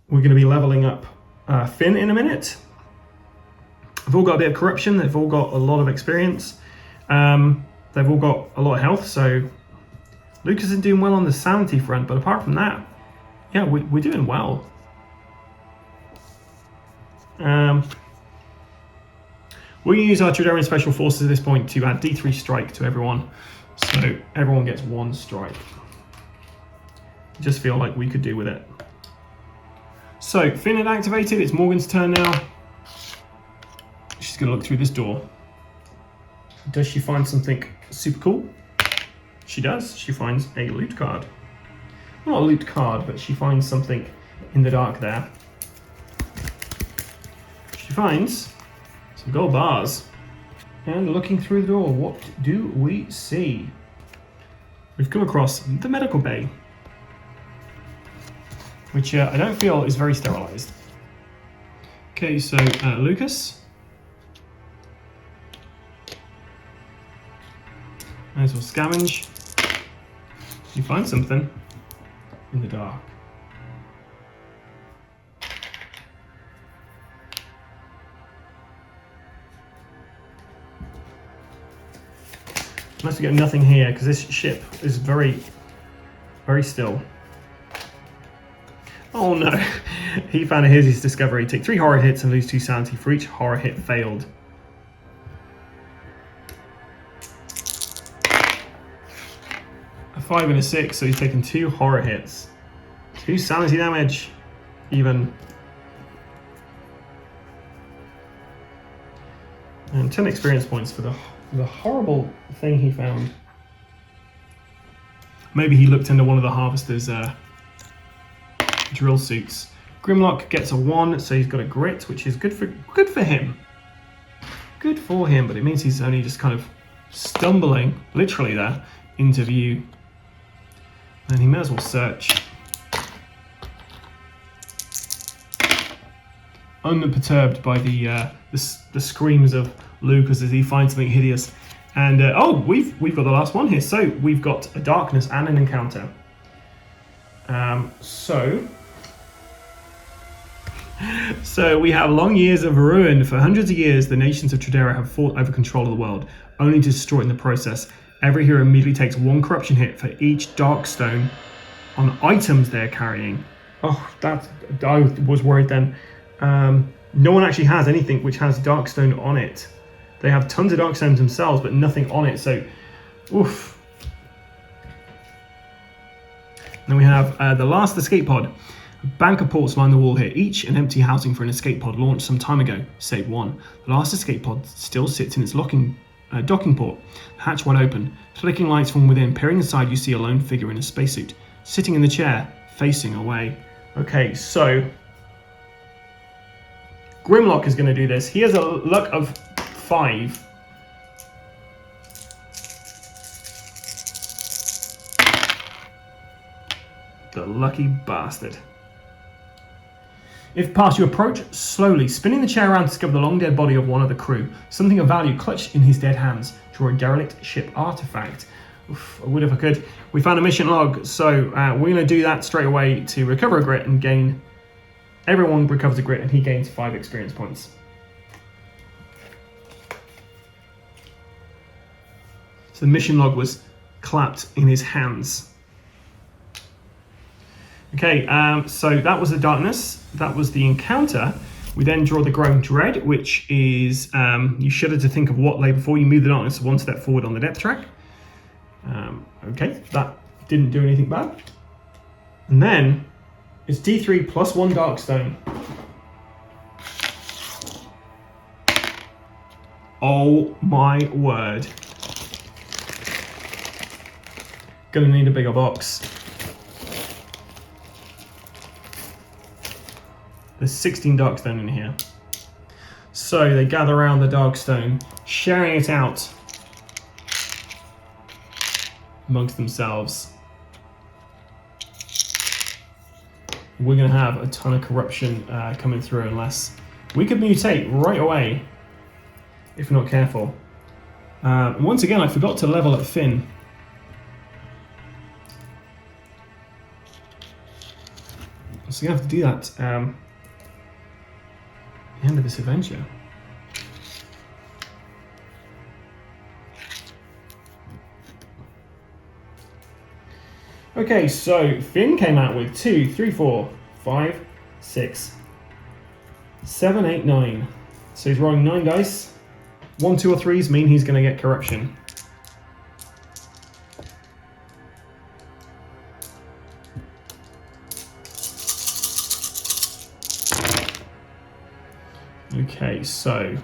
we're going to be leveling up Finn in a minute. They've all got a bit of corruption. They've all got a lot of experience. They've all got a lot of health. So Lucas isn't doing well on the sanity front, but apart from that, yeah, we're doing well. We're going to use our Trederran Special Forces at this point to add D3 strike to everyone. So everyone gets 1 strike. Just feel like we could do with it. So Finn had activated. It's Morgan's turn now. She's going to look through this door. Does she find something super cool? She does. She finds a loot card. Not a loot card, but she finds something in the dark there. She finds some gold bars. And looking through the door, what do we see? We've come across the medical bay, which I don't feel is very sterilized. Okay, so Lucas. Might as well scavenge. You find something in the dark. Must get nothing here because this ship is very, very still. Oh no! He found his discovery. Take 3 horror hits and lose 2 sanity for each horror hit failed. A 5 and a 6, so he's taken 2 horror hits. 2 sanity damage, even. And 10 experience points for the horrible thing he found. Maybe he looked into one of the harvester's drill suits. Grimlock gets a 1, so he's got a grit, which is good for him. Good for him, but it means he's only just kind of stumbling, literally there, into view. And he may as well search. Unperturbed by the screams of Lucas as he finds something hideous. And oh, we've got the last one here. So we've got a darkness and an encounter. So we have long years of ruin. For hundreds of years, the nations of Trederran have fought over control of the world, only to destroy it in the process. Every hero immediately takes 1 corruption hit for each dark stone on items they're carrying. Oh, I was worried then. No one actually has anything which has darkstone on it. They have tons of darkstones themselves, but nothing on it. So, oof. Then we have the last escape pod. A bank of ports line the wall here, each an empty housing for an escape pod launched some time ago, save 1. The last escape pod still sits in its docking port, hatch wide open. Flicking lights from within, peering inside, you see a lone figure in a spacesuit, sitting in the chair, facing away. Okay, so Grimlock is going to do this. He has a luck of 5. The lucky bastard. If passed, you approach slowly, spinning the chair around to discover the long dead body of one of the crew. Something of value clutched in his dead hands. Draw a Derelict Ship Artefact. Oof, I would if I could. We found a mission log, so we're going to do that straight away to recover a grit and gain. Everyone recovers a grit and he gains 5 experience points. So the mission log was clapped in his hands. Okay, so that was the darkness. That was the encounter. We then draw the growing dread, which is you shudder to think of what lay before you. Move the darkness 1 step forward on the depth track. Okay, that didn't do anything bad. And then it's D3 plus 1 Darkstone. Oh my word. Gonna need a bigger box. There's 16 Darkstone in here. So they gather around the Darkstone, sharing it out amongst themselves. We're going to have a ton of corruption coming through unless we could mutate right away if we're not careful. Once again, I forgot to level up Finn. So you're going to have to do that at the end of this adventure. Okay, so Finn came out with 2, 3, 4, 5, 6, 7, 8, 9. So he's rolling 9 dice. 1, 2, or 3s mean he's going to get corruption. Okay, so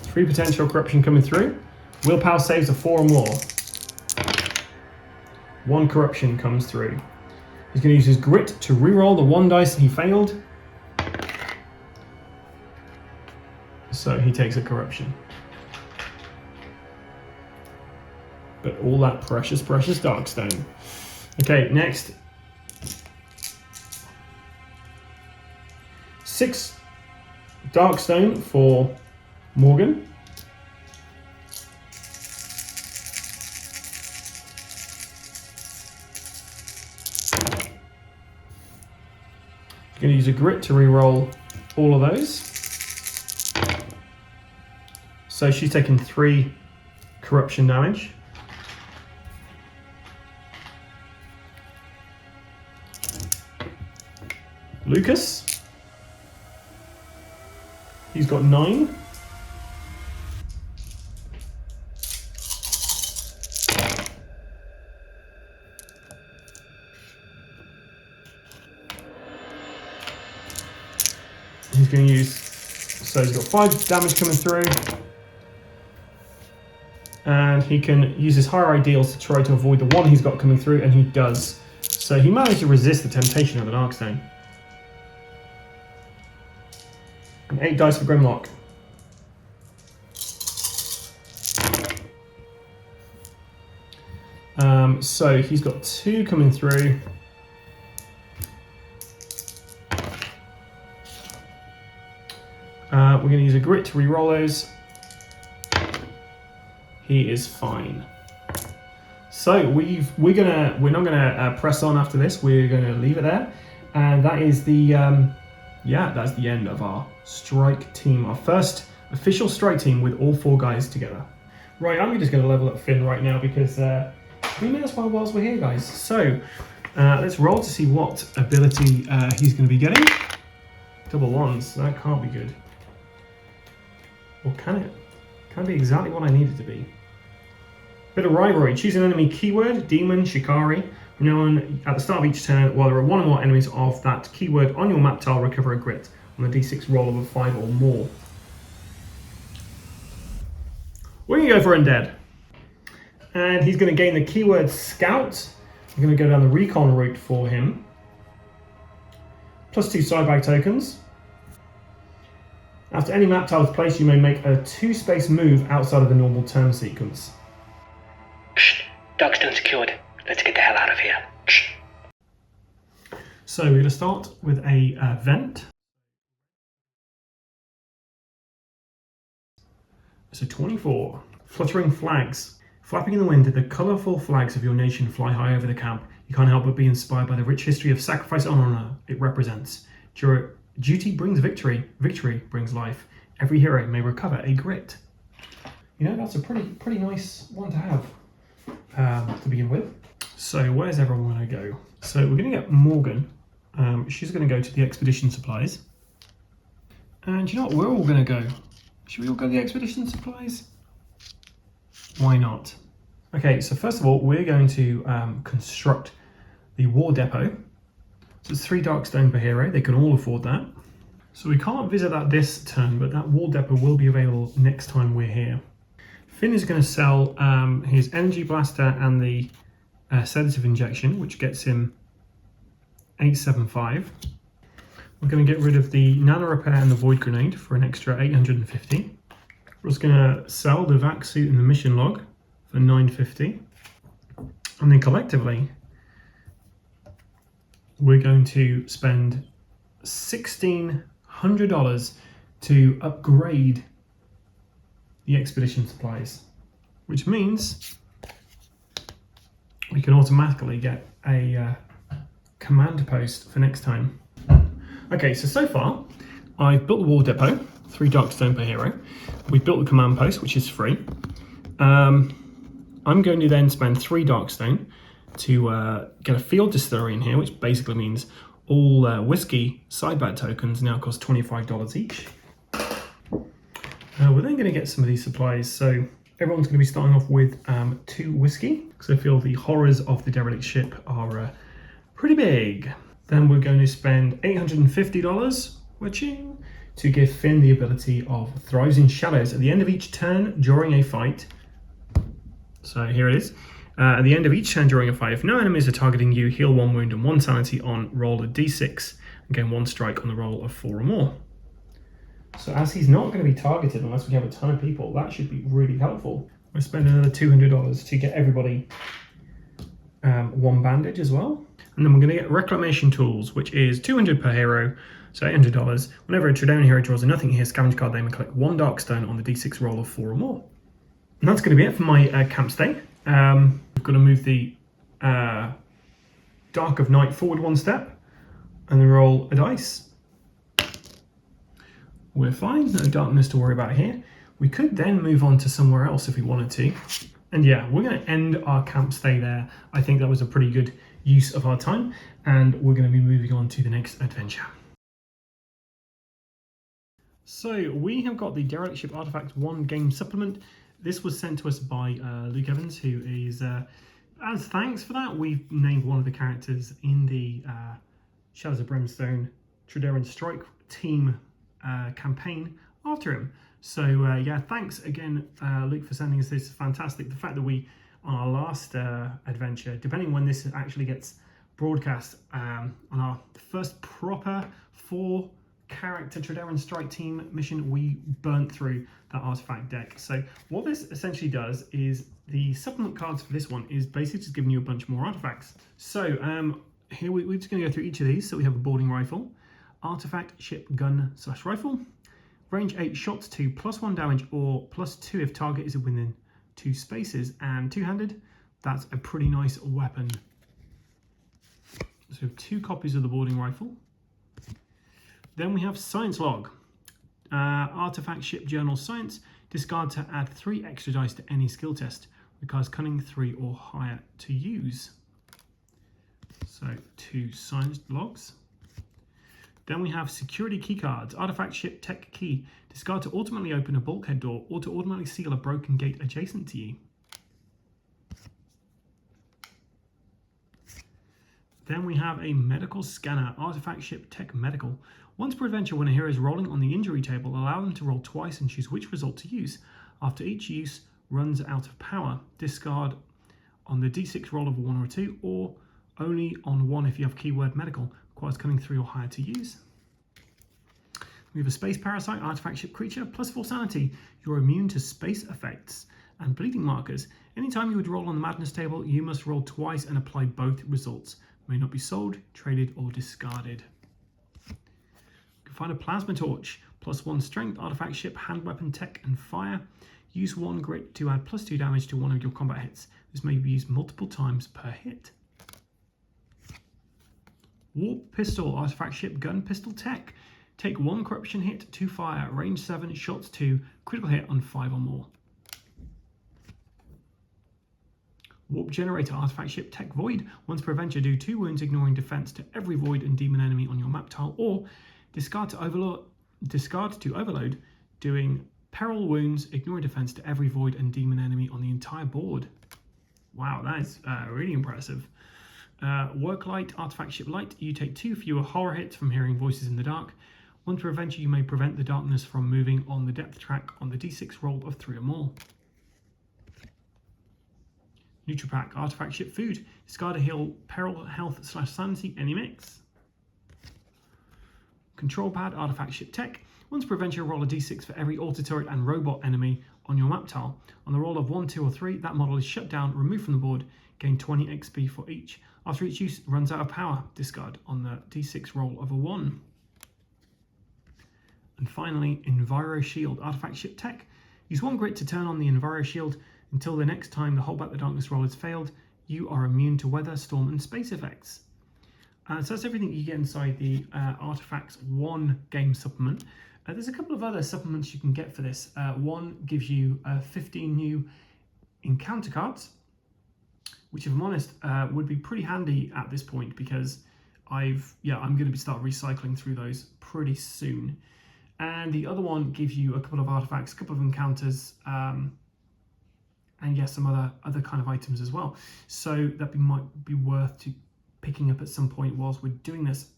3 potential corruption coming through. Willpower saves of 4 or more. 1 corruption comes through. He's going to use his grit to reroll the 1 dice he failed. So he takes a corruption. But all that precious, precious Darkstone. Okay, next. 6 Darkstone for Morgan. You're going to use a grit to re-roll all of those. So she's taken 3 corruption damage. Lucas. He's got 9. He's going to use, so he's got 5 damage coming through. And he can use his higher ideals to try to avoid the 1 he's got coming through, and he does. So he managed to resist the temptation of the Darkstone. And 8 dice for Grimlock. So he's got 2 coming through. We're going to use a grit to re-roll those. He is fine. So we're not gonna press on after this. We're gonna leave it there, and that is the that's the end of our strike team. Our first official strike team with all 4 guys together. Right, I'm just gonna level up Finn right now because we may as well whilst we're here, guys. So let's roll to see what ability he's gonna be getting. Double 1s. That can't be good. Or can it? Can be exactly what I need it to be. Bit of rivalry. Choose an enemy keyword, demon, shikari. From now on, at the start of each turn, while there are 1 or more enemies of that keyword on your map tile, recover a grit on a d6 roll of a 5 or more. We're going to go for Undead. And he's going to gain the keyword Scout. I'm going to go down the recon route for him. +2 sidebag tokens. After any map tile is placed, you may make a 2-space move outside of the normal turn sequence. Shh. Darkstone secured. Let's get the hell out of here. Shh. So we're going to start with a vent. So 24. Fluttering flags. Flapping in the wind, the colourful flags of your nation fly high over the camp. You can't help but be inspired by the rich history of sacrifice and honour it represents. Duty brings victory. Victory brings life. Every hero may recover a grit. You know, that's a pretty nice one to have to begin with. So where's everyone going to go? So we're going to get Morgan. She's going to go to the expedition supplies. And you know what? We're all going to go. Should we all go to the expedition supplies? Why not? Okay, so first of all, we're going to construct the war depot. So it's 3 Darkstone per hero. They can all afford that. So we can't visit that this turn, but that war depot will be available next time we're here. Finn is going to sell his energy blaster and the sedative injection, which gets him 875. We're going to get rid of the nano repair and the void grenade for an extra 850. We're just going to sell the vac suit and the mission log for 950. And then collectively, we're going to spend $1,600 to upgrade the expedition supplies, which means we can automatically get a command post for next time. Okay, so far, I've built the war depot, 3 Darkstone per hero. We've built the command post, which is free. I'm going to then spend 3 Darkstone to get a field distillery in here, which basically means all whiskey sidebat tokens now cost $25 each. We're then going to get some of these supplies. So everyone's going to be starting off with 2 whiskey, because I feel the horrors of the derelict ship are pretty big. Then we're going to spend $850, whiching, to give Finn the ability of Thrives in Shadows at the end of each turn during a fight. So here it is. At the end of each turn during a fight, if no enemies are targeting you, heal 1 wound and 1 sanity on roll a d6 and gain 1 strike on the roll of 4 or more. So as he's not going to be targeted unless we have a ton of people, that should be really helpful. We're spending another $200 to get everybody 1 bandage as well. And then we're going to get Reclamation Tools, which is $200 per hero, so $800. Whenever a Trederran hero draws a nothing here scavenge card, they may collect 1 Darkstone on the d6 roll of 4 or more. And that's going to be it for my camp stay. We've got to move the Dark of Night forward 1 step, and then roll a dice. We're fine, no darkness to worry about here. We could then move on to somewhere else if we wanted to. And yeah, we're going to end our camp stay there. I think that was a pretty good use of our time, and we're going to be moving on to the next adventure. So we have got the Derelict Ship Artefact 1 game supplement. This was sent to us by Luke Evans, who is, as thanks for that, we've named one of the characters in the Shadows of Brimstone Trederran Strike team campaign after him. So yeah, thanks again, Luke, for sending us this. Fantastic. The fact that we, on our last adventure, depending when this actually gets broadcast, on our first proper 4-character Trederran Strike team mission, we burnt through that artifact deck. So what this essentially does is the supplement cards for this one is basically just giving you a bunch more artifacts. So here we're just going to go through each of these. So we have a boarding rifle, artifact ship gun / rifle, range 8 shots to +1 damage or +2 if target is within 2 spaces, and 2-handed. That's a pretty nice weapon. So 2 copies of the boarding rifle. Then we have Science Log. Artifact Ship Journal Science. Discard to add 3 extra dice to any skill test. Requires Cunning 3 or higher to use. So 2 Science Logs. Then we have Security Key Cards. Artifact Ship Tech Key. Discard to ultimately open a bulkhead door or to automatically seal a broken gate adjacent to you. Then we have a Medical Scanner. Artifact Ship Tech Medical. Once per adventure, when a hero is rolling on the injury table, allow them to roll twice and choose which result to use. After each use runs out of power, discard on the d6 roll of a 1 or 2, or only on 1 if you have keyword medical. Requires Cunning 3 or higher to use. We have a Space Parasite. Artifact Ship Creature, +4 sanity. You're immune to space effects and bleeding markers. Anytime you would roll on the madness table, you must roll twice and apply both results. May not be sold, traded, or discarded. You can find a Plasma Torch, +1 strength. Artifact Ship Hand Weapon Tech and Fire. Use 1 grit to add +2 damage to one of your combat hits. This may be used multiple times per hit. Warp Pistol. Artifact Ship Gun Pistol Tech. Take 1 corruption hit to fire. Range 7, shots 2. Critical hit on 5 or more. Warp Generator. Artifact Ship Tech Void. Once per adventure, do 2 wounds ignoring defense to every void and demon enemy on your map tile, or discard to overload, doing peril wounds ignoring defense to every void and demon enemy on the entire board. Wow, that is really impressive. Work Light. Artifact Ship Light. You take 2 fewer horror hits from hearing voices in the dark. Once per adventure, you may prevent the darkness from moving on the depth track on the d6 roll of 3 or more. Nutripack. Artifact Ship Food. Discard to heal peril, health / sanity, any mix. Control Pad. Artifact Ship Tech. Once per adventure, roll a d6 for every auto turret and robot enemy on your map tile. On the roll of 1, 2, or 3, that model is shut down, removed from the board. Gain 20 XP for each. After each use runs out of power, discard on the d6 roll of a 1. And finally, Enviro Shield. Artifact Ship Tech. Use 1 grit to turn on the Enviro Shield until the next time the Hold Back the Darkness roll has failed. You are immune to weather, storm, and space effects. So that's everything you get inside the Artifacts 1 game supplement. There's a couple of other supplements you can get for this. One gives you 15 new encounter cards, which if I'm honest would be pretty handy at this point, because I'm going to start recycling through those pretty soon. And the other one gives you a couple of artifacts, a couple of encounters, and yes, some other kind of items as well. So that might be worth picking up at some point whilst we're doing this.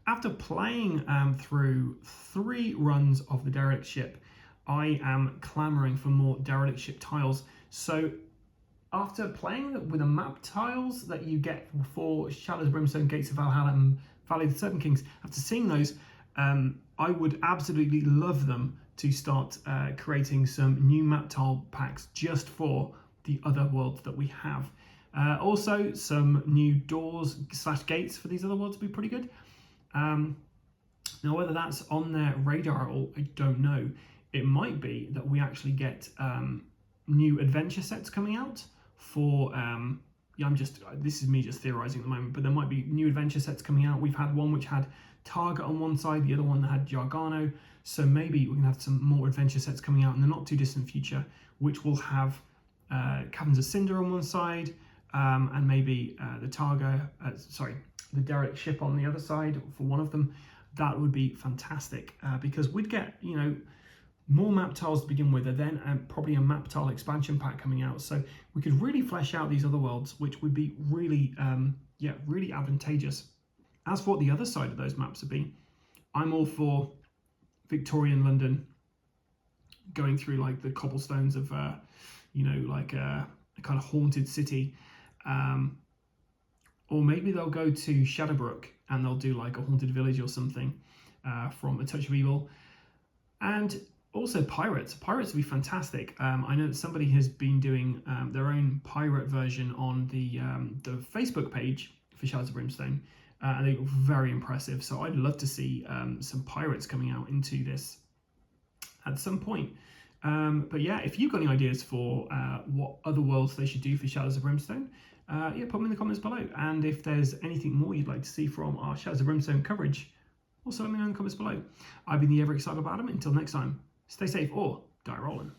After playing through 3 runs of the Derelict Ship, I am clamoring for more Derelict Ship tiles. So after playing with the map tiles that you get for Shadows of Brimstone, Gates of Valhalla, and Valley of the Serpent Kings, after seeing those, I would absolutely love them to start creating some new map tile packs just for the other worlds that we have. Also, some new doors/gates for these other worlds would be pretty good. Now, whether that's on their radar at all, I don't know. It might be that we actually get new adventure sets coming out for. This is me just theorizing at the moment, but there might be new adventure sets coming out. We've had one which had Target on one side, the other one that had Jargano. So maybe we're gonna have some more adventure sets coming out in the not too distant future, which will have Caverns of Cinder on one side, and maybe the Derelict Ship on the other side for one of them. That would be fantastic, because we'd get, more map tiles to begin with, and then probably a map tile expansion pack coming out. So we could really flesh out these other worlds, which would be really, really advantageous. As for what the other side of those maps would be, I'm all for Victorian London, going through like the cobblestones of, like a kind of haunted city. Or maybe they'll go to Shadowbrook and they'll do like a haunted village or something from A Touch of Evil. And also pirates. Pirates would be fantastic. I know that somebody has been doing their own pirate version on the Facebook page for Shadows of Brimstone, and they look very impressive. So I'd love to see some pirates coming out into this at some point. But yeah, if you've got any ideas for what other worlds they should do for Shadows of Brimstone, put them in the comments below. And if there's anything more you'd like to see from our Shadows of Brimstone coverage, also let me know in the comments below. I've been the ever excitable Adam. Until next time, stay safe or die rolling.